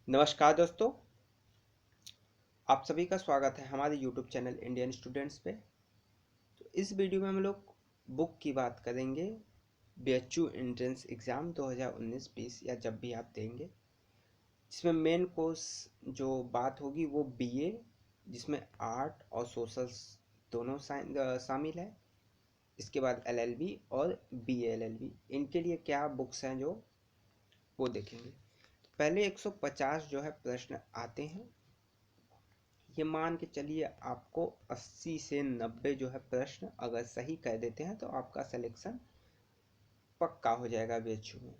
नमस्कार दोस्तों, आप सभी का स्वागत है हमारे YouTube चैनल इंडियन स्टूडेंट्स पे। तो इस वीडियो में हम लोग बुक की बात करेंगे। BHU एंट्रेंस एग्ज़ाम 2019-20 या जब भी आप देंगे, जिसमें मेन कोर्स जो बात होगी वो BA, जिसमें आर्ट और सोशल दोनों शामिल है। इसके बाद LLB और BA LLB, इनके लिए क्या बुक्स हैं जो वो देखेंगे। तो पहले 150 जो है प्रश्न आते हैं। ये मान के चलिए आपको 80 से 90 जो है प्रश्न अगर सही कर देते हैं तो आपका सिलेक्शन पक्का हो जाएगा BHU में।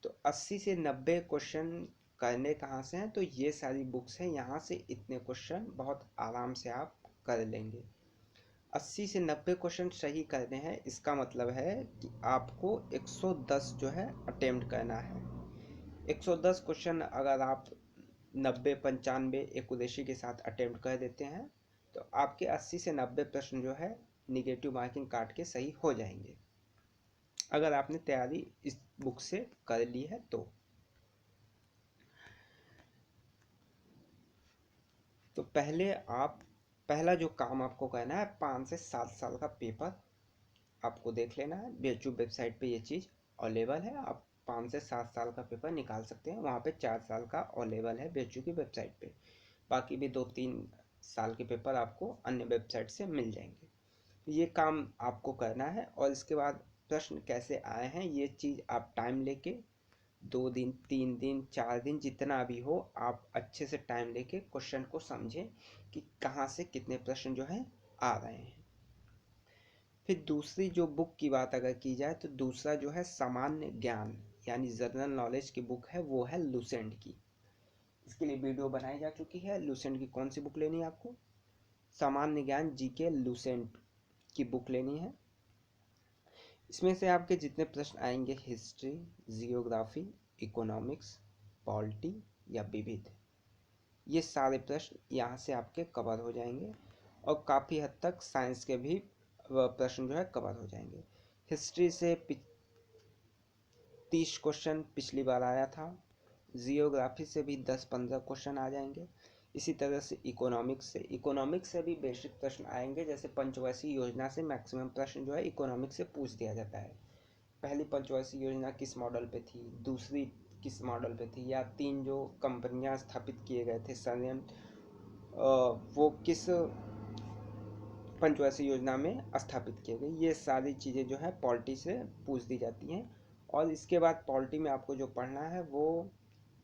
तो 80 से 90 क्वेश्चन करने कहाँ से हैं, तो ये सारी बुक्स हैं, यहाँ से इतने क्वेश्चन बहुत आराम से आप कर लेंगे। 80 से 90 क्वेश्चन सही करने हैं, इसका मतलब है कि आपको 110 जो है अटेम्प्ट करना है। 110 क्वेश्चन अगर आप 90-95 एक्यूरेसी के साथ अटेम्प्ट कर देते हैं तो आपके 80 से 90 प्रश्न जो है निगेटिव मार्किंग काट के सही हो जाएंगे, अगर आपने तैयारी इस बुक से कर ली है तो पहला जो काम आपको करना है, 5 से 7 साल का पेपर आपको देख लेना है। BHU वेबसाइट पे ये चीज़ अवेलेबल है, आप 5 से 7 साल का पेपर निकाल सकते हैं। वहाँ पे 4 साल का अवेलेबल है BHU की वेबसाइट पे। बाकी भी 2-3 साल के पेपर आपको अन्य वेबसाइट से मिल जाएंगे। ये काम आपको करना है। और इसके बाद प्रश्न कैसे आए हैं ये चीज़ आप टाइम लेके 2 दिन 3 दिन 4 दिन जितना भी हो, आप अच्छे से टाइम लेके क्वेश्चन को समझें कि कहाँ से कितने प्रश्न जो है आ रहे हैं। फिर दूसरी जो बुक की बात अगर की जाए तो दूसरा जो है सामान्य ज्ञान यानी जनरल नॉलेज की बुक है, वो है लुसेंट की। इसके लिए वीडियो बनाई जा चुकी है। लुसेंट की कौन सी बुक लेनी है आपको? सामान्य ज्ञान GK लुसेंट की बुक लेनी है। इसमें से आपके जितने प्रश्न आएंगे, हिस्ट्री, जियोग्राफी, इकोनॉमिक्स, पॉलिटी या विविध, ये सारे प्रश्न यहाँ से आपके कवर हो जाएंगे। और काफ़ी हद तक साइंस के भी प्रश्न जो है कवर हो जाएंगे। हिस्ट्री से 30 क्वेश्चन पिछली बार आया था। जियोग्राफी से भी 10-15 क्वेश्चन आ जाएंगे। इसी तरह से इकोनॉमिक्स से भी बेसिक प्रश्न आएंगे। जैसे पंचवर्षीय योजना से मैक्सिमम प्रश्न जो है इकोनॉमिक्स से पूछ दिया जाता है। पहली पंचवर्षीय योजना किस मॉडल पे थी, दूसरी किस मॉडल पे थी, या 3 जो कंपनियां स्थापित किए गए थे संयंत्र, वो किस पंचवर्षीय योजना में स्थापित किए गए। ये सारी चीज़ें जो है पॉलिटी से पूछ दी जाती हैं। और इसके बाद पॉलिटी में आपको जो पढ़ना है वो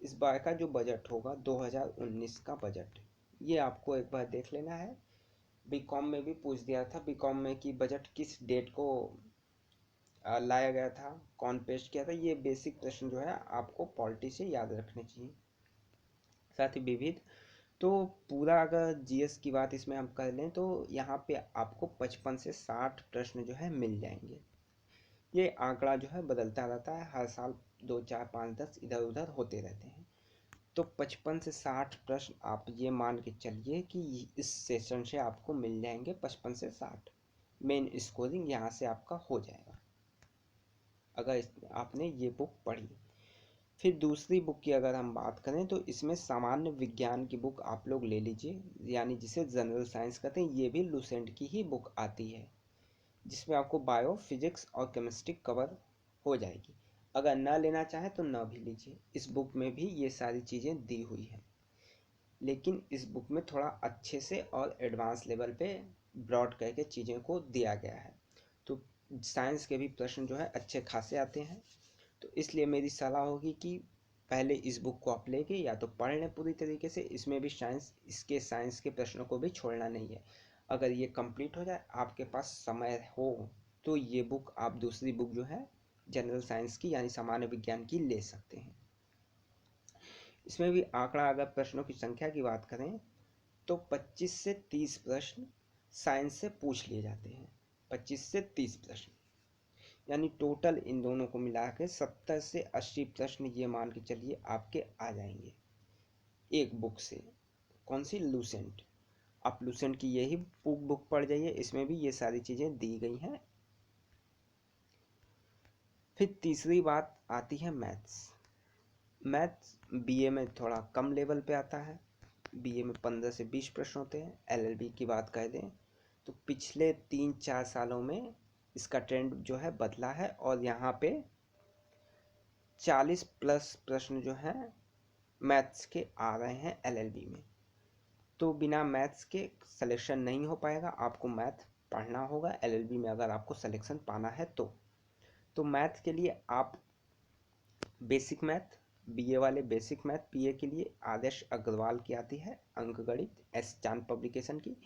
इस बार का जो बजट होगा 2019 का बजट, ये आपको एक बार देख लेना है। बीकॉम में भी पूछ दिया था, बीकॉम में कि बजट किस डेट को लाया गया था, कौन पेश किया था। ये बेसिक प्रश्न जो है आपको पॉलिटी से याद रखने चाहिए। साथ ही विविध, तो पूरा अगर GS की बात इसमें हम कर लें तो यहाँ पे आपको 55 से 60 प्रश्न जो है मिल जाएंगे। ये आंकड़ा जो है बदलता रहता है, हर साल 2, 4, 5, 10 इधर उधर होते रहते हैं। तो 55 से 60 प्रश्न आप ये मान के चलिए कि इस सेशन से आपको मिल जाएंगे 55 से 60। मेन स्कोरिंग यहाँ से आपका हो जाएगा अगर आपने ये बुक पढ़ी। फिर दूसरी बुक की अगर हम बात करें तो इसमें सामान्य विज्ञान की बुक आप लोग ले लीजिए, यानी जिसे जनरल साइंस कहते हैं। ये भी लुसेंट की ही बुक आती है, जिसमें आपको बायो, फिजिक्स और केमिस्ट्री कवर हो जाएगी। अगर ना लेना चाहें तो ना भी लीजिए, इस बुक में भी ये सारी चीज़ें दी हुई हैं। लेकिन इस बुक में थोड़ा अच्छे से और एडवांस लेवल पे ब्रॉड करके चीज़ों को दिया गया है। तो साइंस के भी प्रश्न जो है अच्छे खासे आते हैं। तो इसलिए मेरी सलाह होगी कि पहले इस बुक को आप लेके या तो पढ़ लें पूरी तरीके से। इसमें भी साइंस के प्रश्नों को भी छोड़ना नहीं है। अगर ये कंप्लीट हो जाए, आपके पास समय हो, तो ये बुक आप दूसरी बुक जो है जनरल साइंस की यानी सामान्य विज्ञान की ले सकते हैं। इसमें भी आंकड़ा, अगर प्रश्नों की संख्या की बात करें तो 25 से 30 प्रश्न साइंस से पूछ लिए जाते हैं। 25 से 30 प्रश्न यानी टोटल इन दोनों को मिला के 70 से 80 प्रश्न ये मान के चलिए आपके आ जाएंगे एक बुक से। कौन सी? लुसेंट। आप लुसेंट की यही बुक पढ़ जाइए, इसमें भी ये सारी चीज़ें दी गई हैं। फिर तीसरी बात आती है मैथ्स। मैथ्स बीए में थोड़ा कम लेवल पे आता है। बीए में 15 से 20 प्रश्न होते हैं। एलएलबी की बात कर दें तो पिछले 3-4 सालों में इसका ट्रेंड जो है बदला है और यहाँ पे 40 प्लस प्रश्न जो हैं मैथ्स के आ रहे हैं एलएलबी में। तो बिना मैथ्स के सिलेक्शन नहीं हो पाएगा, आपको मैथ पढ़ना होगा एलएलबी में अगर आपको सिलेक्शन पाना है तो मैथ के लिए आप बेसिक मैथ, बीए वाले बेसिक मैथ बीए के लिए आदर्श अग्रवाल की आती है अंकगणित, एस चांद पब्लिकेशन की,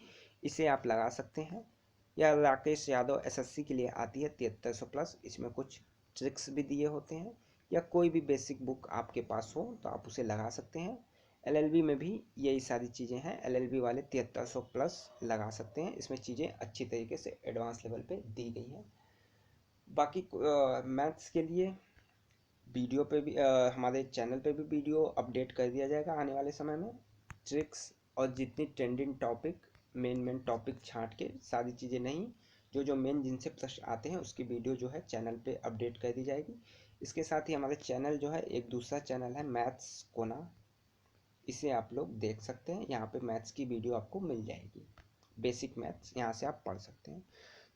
इसे आप लगा सकते हैं। या राकेश यादव एसएससी के लिए आती है 7300 प्लस, इसमें कुछ ट्रिक्स भी दिए होते हैं। या कोई भी बेसिक बुक आपके पास हो तो आप उसे लगा सकते हैं। एलएलबी में भी यही सारी चीज़ें हैं, एलएलबी वाले 7300 प्लस लगा सकते हैं, इसमें चीज़ें अच्छी तरीके से एडवांस लेवल पे दी गई हैं। बाकी मैथ्स के लिए वीडियो पे भी हमारे चैनल पे भी वीडियो अपडेट कर दिया जाएगा आने वाले समय में। ट्रिक्स और जितनी ट्रेंडिंग टॉपिक, मेन टॉपिक छांट के, सारी चीज़ें नहीं, जो मेन जिनसे प्रश्न आते हैं उसकी वीडियो जो है चैनल पे अपडेट कर दी जाएगी। इसके साथ ही हमारे चैनल जो है, एक दूसरा चैनल है मैथ्स कोना, इसे आप लोग देख सकते हैं। यहाँ पे मैथ्स की वीडियो आपको मिल जाएगी, बेसिक मैथ्स यहाँ से आप पढ़ सकते हैं।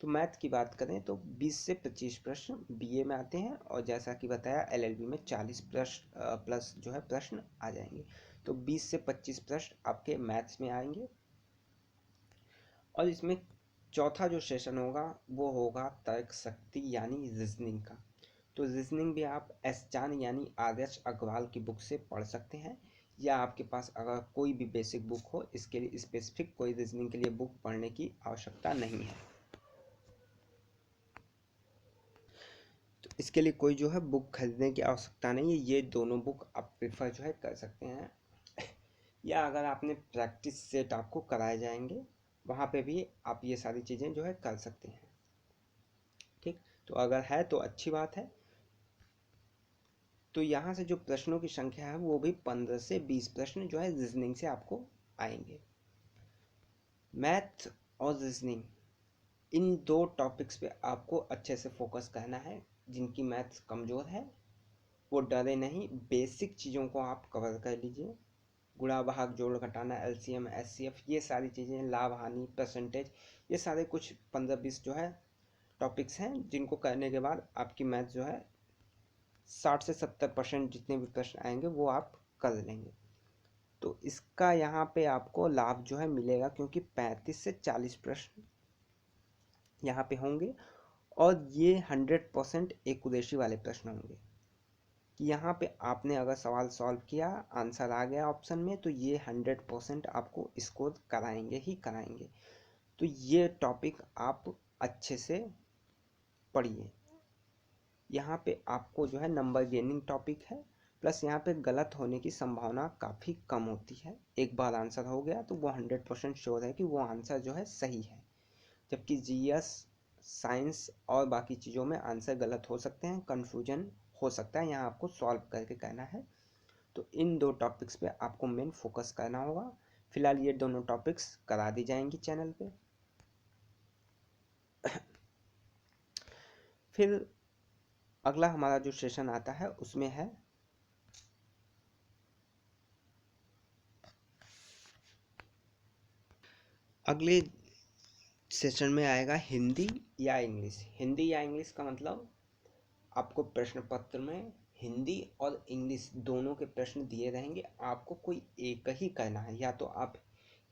तो मैथ की बात करें तो 20 से 25 प्रश्न बीए में आते हैं और जैसा कि बताया एलएलबी में 40 प्रश्न प्लस जो है प्रश्न आ जाएंगे। तो 20 से 25 प्रश्न आपके मैथ्स में आएंगे। और इसमें चौथा जो सेशन होगा वो होगा तर्क शक्ति यानी रीजनिंग का। तो रीजनिंग भी आप एस चांद यानी आदर्श अग्रवाल की बुक से पढ़ सकते हैं, या आपके पास अगर कोई भी बेसिक बुक हो, इसके लिए स्पेसिफिक कोई रीजनिंग के लिए बुक पढ़ने की आवश्यकता नहीं है। तो इसके लिए कोई जो है बुक खरीदने की आवश्यकता नहीं है, ये दोनों बुक आप प्रेफर जो है कर सकते हैं। या अगर आपने प्रैक्टिस सेट आपको कराए जाएंगे, वहाँ पे भी आप ये सारी चीज़ें जो है कर सकते हैं। ठीक, तो अगर है तो अच्छी बात है। तो यहाँ से जो प्रश्नों की संख्या है वो भी 15 से 20 प्रश्न जो है रीजनिंग से आपको आएंगे। मैथ और रीजनिंग, इन दो टॉपिक्स पे आपको अच्छे से फोकस करना है। जिनकी मैथ्स कमज़ोर है वो डरे नहीं, बेसिक चीज़ों को आप कवर कर लीजिए। गुणा भाग जोड़ घटाना, एलसीएम एचसीएफ, ये सारी चीज़ें, लाभ हानि, परसेंटेज, ये सारे कुछ 15-20 जो है टॉपिक्स हैं जिनको करने के बाद आपकी मैथ जो है 60 से 70% जितने भी प्रश्न आएंगे वो आप कर लेंगे। तो इसका यहाँ पे आपको लाभ जो है मिलेगा, क्योंकि 35 से 40 प्रश्न यहाँ पे होंगे और ये 100% एक्यूरेसी वाले प्रश्न होंगे। कि यहाँ पे आपने अगर सवाल सॉल्व किया, आंसर आ गया ऑप्शन में, तो ये 100% आपको स्कोर कराएंगे ही कराएंगे। तो ये टॉपिक आप अच्छे से पढ़िए। यहाँ पे आपको जो है नंबर गेनिंग टॉपिक है, प्लस यहाँ पे गलत होने की संभावना काफ़ी कम होती है। एक बार आंसर हो गया तो वो 100% श्योर है कि वो आंसर जो है सही है। जबकि जीएस, साइंस और बाकी चीज़ों में आंसर गलत हो सकते हैं, कन्फ्यूजन हो सकता है, यहाँ आपको सॉल्व करके कहना है। तो इन दो टॉपिक्स पे आपको मेन फोकस करना होगा। फिलहाल ये दोनों टॉपिक्स करा दी जाएंगी चैनल पे। फिर अगला हमारा जो सेशन आता है उसमें है अगले सेशन में आएगा हिंदी या इंग्लिश। हिंदी या इंग्लिश का मतलब आपको प्रश्न पत्र में हिंदी और इंग्लिश दोनों के प्रश्न दिए रहेंगे, आपको कोई एक ही करना है। या तो आप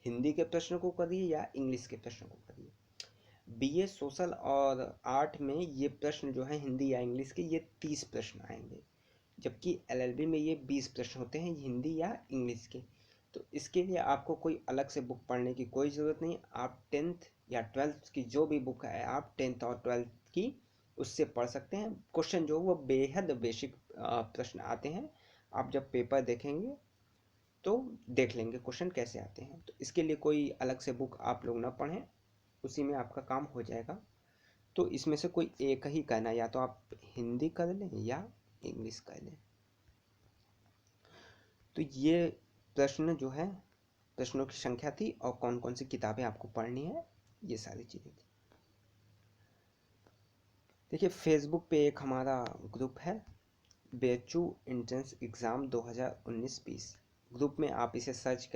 हिंदी के प्रश्न को करिए या इंग्लिश के प्रश्न को करिए। बीए सोशल और आर्ट में ये प्रश्न जो है हिंदी या इंग्लिश के, ये 30 प्रश्न आएंगे, जबकि एलएलबी में ये 20 प्रश्न होते हैं हिंदी या इंग्लिश के। तो इसके लिए आपको कोई अलग से बुक पढ़ने की कोई ज़रूरत नहीं। आप 10th या 12th की जो भी बुक है, आप 10th और 12th की उससे पढ़ सकते हैं। क्वेश्चन जो वो बेहद बेसिक प्रश्न आते हैं, आप जब पेपर देखेंगे तो देख लेंगे क्वेश्चन कैसे आते हैं। तो इसके लिए कोई अलग से बुक आप लोग ना पढ़ें, उसी में आपका काम हो जाएगा। तो इसमें से कोई एक ही करना, या तो आप हिंदी कर लें या इंग्लिश कर लें। तो ये प्रश्न जो है, प्रश्नों की संख्या थी और कौन कौन सी किताबें आपको पढ़नी है, ये सारी चीज़ें थी। देखिए फेसबुक पे एक हमारा ग्रुप है BHU एंट्रेंस एग्ज़ाम 2019-20 ग्रुप में आप इसे सर्च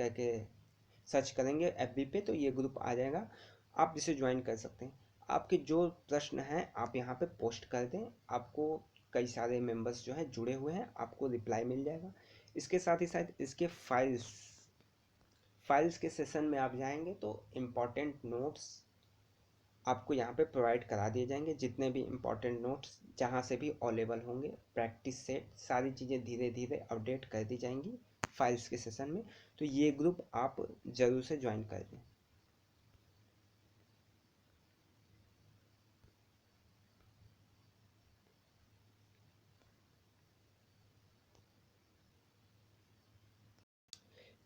करेंगे एफबी पे तो ये ग्रुप आ जाएगा, आप इसे ज्वाइन कर सकते हैं। आपके जो प्रश्न हैं आप यहाँ पे पोस्ट कर दें, आपको कई सारे मेंबर्स जो हैं जुड़े हुए हैं, आपको रिप्लाई मिल जाएगा। इसके साथ ही साथ इसके फाइल्स के सेशन में आप जाएंगे तो इम्पॉर्टेंट नोट्स आपको यहाँ पे प्रोवाइड करा दिए जाएंगे, जितने भी इम्पोर्टेंट नोट्स जहाँ से भी अवेलेबल होंगे, प्रैक्टिस सेट, सारी चीज़ें धीरे धीरे अपडेट कर दी जाएंगी फाइल्स के सेशन में। तो ये ग्रुप आप ज़रूर से ज्वाइन कर दें।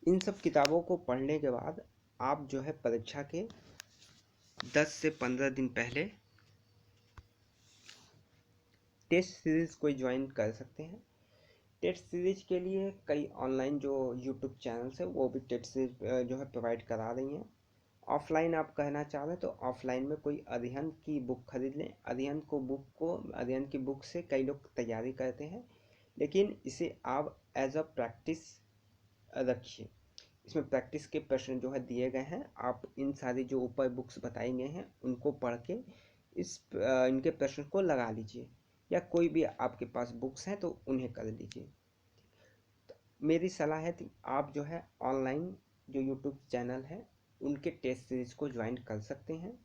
इन सब किताबों को पढ़ने के बाद आप जो है परीक्षा के 10 से 15 दिन पहले टेस्ट सीरीज़ कोई ज्वाइन कर सकते हैं। टेस्ट सीरीज के लिए कई ऑनलाइन जो यूट्यूब चैनल्स है वो भी टेस्ट सीरीज जो है प्रोवाइड करा रही हैं। ऑफलाइन आप कहना चाह रहे हैं तो ऑफलाइन में कोई अध्ययन की बुक खरीद लें। अध्ययन की बुक से कई लोग तैयारी करते हैं, लेकिन इसे आप एज अ प्रैक्टिस रखिए। इसमें प्रैक्टिस के प्रश्न जो है दिए गए हैं, आप इन सारी जो ऊपर बुक्स बताई गए हैं उनको पढ़ के इनके प्रश्न को लगा लीजिए, या कोई भी आपके पास बुक्स हैं तो उन्हें कर लीजिए। मेरी सलाह है कि आप जो है ऑनलाइन जो यूट्यूब चैनल है उनके टेस्ट सीरीज़ को ज्वाइन कर सकते हैं,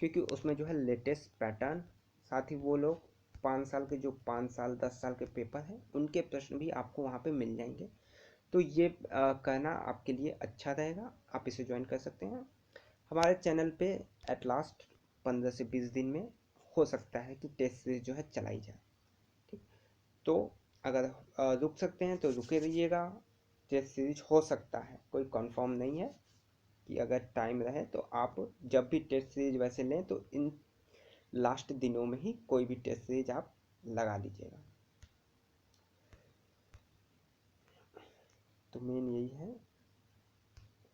क्योंकि उसमें जो है लेटेस्ट पैटर्न, साथ ही वो लोग 5 साल के जो 5 साल 10 साल के पेपर हैं उनके प्रश्न भी आपको वहाँ पे मिल जाएंगे। तो ये करना आपके लिए अच्छा रहेगा, आप इसे ज्वाइन कर सकते हैं। हमारे चैनल पे एट लास्ट 15 से 20 दिन में हो सकता है कि टेस्ट सीरीज जो है चलाई जाए। ठीक, तो अगर रुक सकते हैं तो रुके रहिएगा। टेस्ट सीरीज हो सकता है, कोई कंफर्म नहीं है कि अगर टाइम रहे तो आप जब भी टेस्ट सीरीज वैसे लें तो इन लास्ट दिनों में ही कोई भी टेस्ट सीरीज आप लगा लीजिएगा। तो मेन यही है।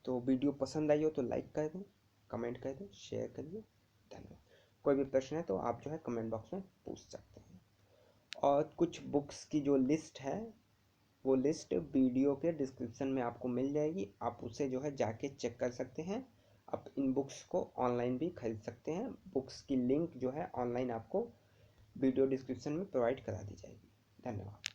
तो वीडियो पसंद आई हो तो लाइक कर दें, कमेंट कर दें, शेयर करिए। धन्यवाद। कोई भी प्रश्न है तो आप जो है कमेंट बॉक्स में पूछ सकते हैं। और कुछ बुक्स की जो लिस्ट है वो लिस्ट वीडियो के डिस्क्रिप्शन में आपको मिल जाएगी, आप उसे जो है जाके चेक कर सकते हैं। आप इन बुक्स को ऑनलाइन भी खरीद सकते हैं। बुक्स की लिंक जो है ऑनलाइन आपको वीडियो डिस्क्रिप्शन में प्रोवाइड करा दी जाएगी। धन्यवाद।